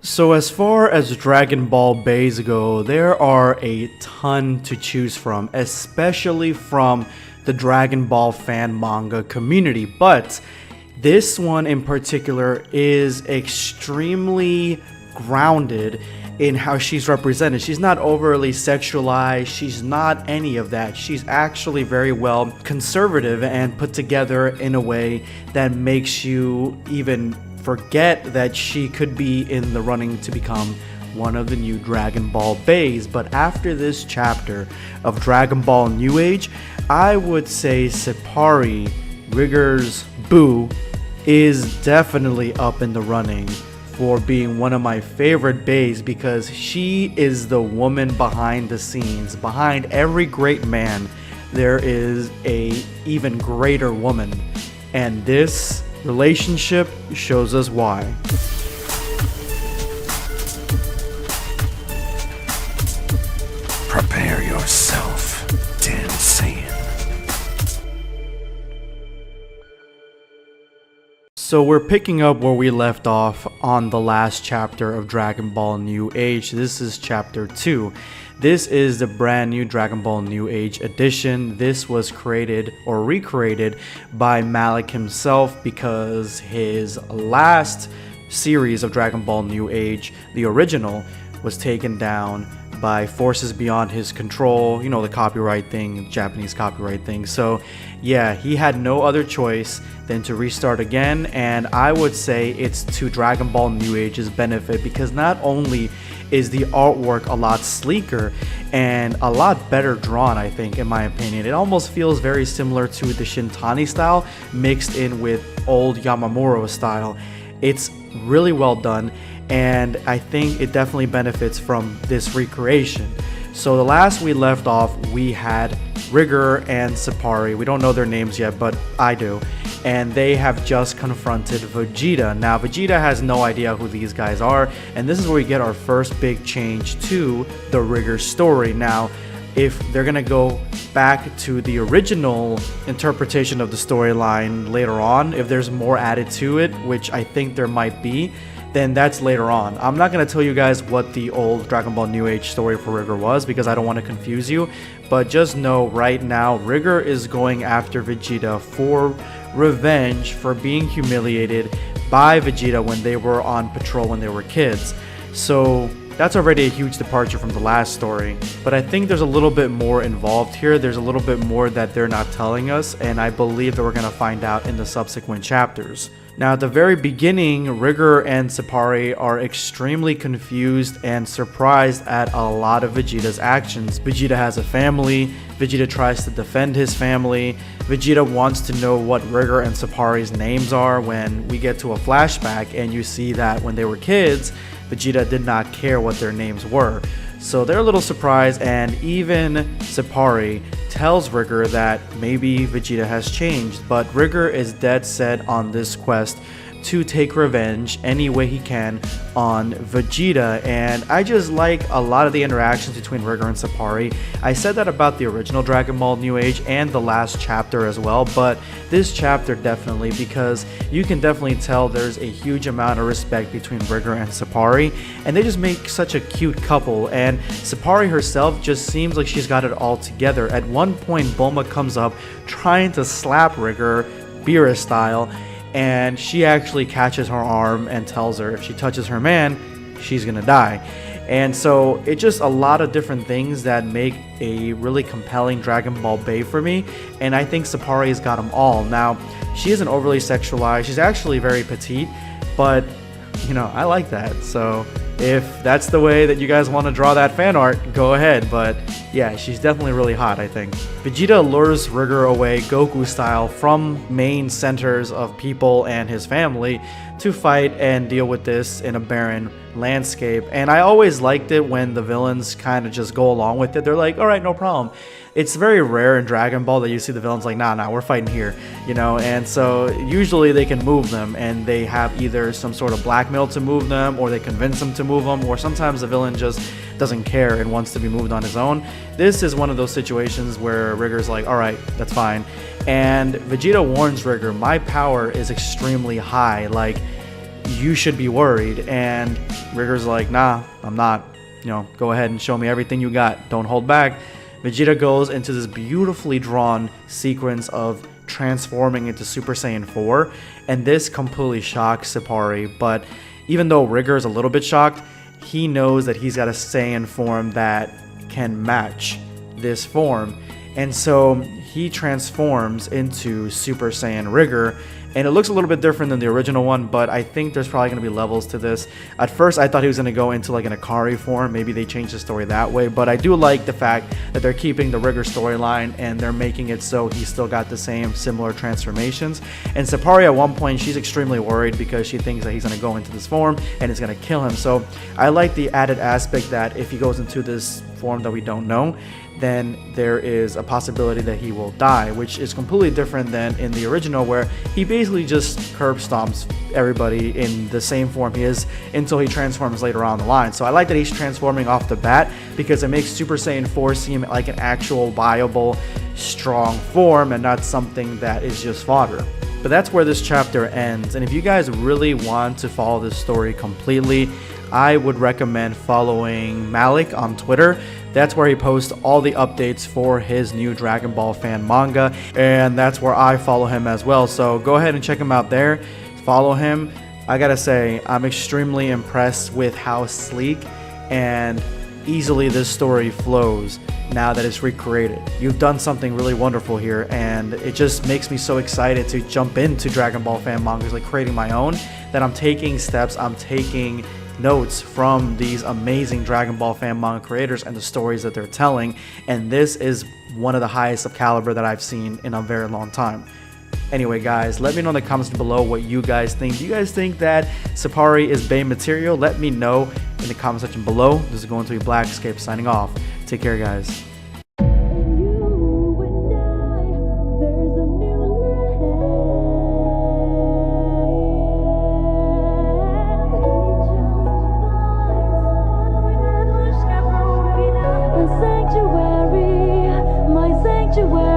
So as far as Dragon Ball bays go, there are a ton to choose from, especially from the Dragon Ball fan manga community, but this one in particular is extremely grounded in how she's represented. She's not overly sexualized, she's not any of that. She's actually very well conservative and put together in a way that makes you even forget that she could be in the running to become one of the new Dragon Ball bays. But after this chapter of Dragon Ball New Age, I would say Sappari, Rigger's boo, is definitely up in the running for being one of my favorite bays, because she is the woman behind the scenes. Behind every great man, there is a even greater woman, and this relationship shows us why. Prepare yourself, Dan Saiyan. So we're picking up where we left off on the last chapter of Dragon Ball New Age. This is chapter 2. This is the brand new Dragon Ball New Age edition. This was created or recreated by Malik himself, because his last series of Dragon Ball New Age, the original, was taken down by forces beyond his control. You know, the copyright thing, Japanese copyright thing. So yeah, he had no other choice than to restart again, and I would say it's to Dragon Ball New Age's benefit, because not only is the artwork a lot sleeker and a lot better drawn, I think, in my opinion. It almost feels very similar to the Shintani style mixed in with old Yamamuro style. It's really well done, and I think it definitely benefits from this recreation. So the last we left off, we had Rigger and Sappari. We don't know their names yet, but I do. And they have just confronted Vegeta. Now, Vegeta has no idea who these guys are, and this is where we get our first big change to the Rigger story. Now, if they're gonna go back to the original interpretation of the storyline later on, if there's more added to it, which I think there might be, then that's later on. I'm not going to tell you guys what the old Dragon Ball New Age story for Rigger was, because I don't want to confuse you, but just know right now Rigger is going after Vegeta for revenge for being humiliated by Vegeta when they were on patrol when they were kids. So that's already a huge departure from the last story, but I think there's a little bit more involved here. There's a little bit more that they're not telling us, and I believe that we're going to find out in the subsequent chapters. Now, at the very beginning, Rigger and Sappari are extremely confused and surprised at a lot of Vegeta's actions. Vegeta has a family. Vegeta tries to defend his family. Vegeta wants to know what Rigger and Sappari's names are, when we get to a flashback and you see that when they were kids, Vegeta did not care what their names were. So they're a little surprised, and even Sappari tells Rigger that maybe Vegeta has changed, but Rigger is dead set on this quest to take revenge any way he can on Vegeta. And I just like a lot of the interactions between Rigger and Sappari. I said that about the original Dragon Ball New Age and the last chapter as well, but this chapter definitely, because you can definitely tell there's a huge amount of respect between Rigger and Sappari, and they just make such a cute couple. And Sappari herself just seems like she's got it all together. At one point, Bulma comes up trying to slap Rigger, Beerus style, and she actually catches her arm and tells her if she touches her man, she's gonna die. And so it's just a lot of different things that make a really compelling Dragon Ball Bay for me, and I think Sappari's got them all. Now, she isn't overly sexualized, she's actually very petite, but you know, I like that. So if that's the way that you guys want to draw that fan art, go ahead. But yeah, she's definitely really hot, I think. Vegeta lures Rigger away Goku style from main centers of people and his family to fight and deal with this in a barren landscape. And I always liked it when the villains kind of just go along with it. They're like, all right, no problem. It's very rare in Dragon Ball that you see the villains like, nah, we're fighting here, you know. And so usually they can move them, and they have either some sort of blackmail to move them, or they convince them to move them, or sometimes the villain just doesn't care and wants to be moved on his own. This is one of those situations where Rigger's like, all right, that's fine. And Vegeta warns Rigger, my power is extremely high. Like, you should be worried. And Rigger's like, nah, I'm not. You know, go ahead and show me everything you got. Don't hold back. Vegeta goes into this beautifully drawn sequence of transforming into Super Saiyan 4, and this completely shocks Sappari. But even though Rigger is a little bit shocked, he knows that he's got a Saiyan form that can match this form, and so he transforms into Super Saiyan Rigger. And it looks a little bit different than the original one, but I think there's probably going to be levels to this. At first, I thought he was going to go into like an Hikaru form. Maybe they changed the story that way. But I do like the fact that they're keeping the Rigger storyline and they're making it so he's still got the same similar transformations. And Sappari, at one point, she's extremely worried because she thinks that he's going to go into this form and it's going to kill him. So I like the added aspect that if he goes into this form that we don't know, then there is a possibility that he will die, which is completely different than in the original, where he basically just curb stomps everybody in the same form he is until he transforms later on the line. So I like that he's transforming off the bat because it makes Super Saiyan 4 seem like an actual viable, strong form and not something that is just fodder. But that's where this chapter ends, and if you guys really want to follow this story completely, I would recommend following Malik on Twitter. That's where he posts all the updates for his new Dragon Ball fan manga, and that's where I follow him as well. So go ahead and check him out there. Follow him. I gotta say, I'm extremely impressed with how sleek and easily this story flows now that it's recreated. You've done something really wonderful here, and it just makes me so excited to jump into Dragon Ball fan mangas, like creating my own, that I'm taking steps, I'm taking notes from these amazing Dragon Ball fan manga creators and the stories that they're telling, and this is one of the highest of caliber that I've seen in a very long time. Anyway, guys, let me know in the comments below what you guys think. Do you guys think that Sappari is Bane material? Let me know in the comment section below. This is going to be Black Escape signing off. Take care, guys. Sanctuary, my sanctuary.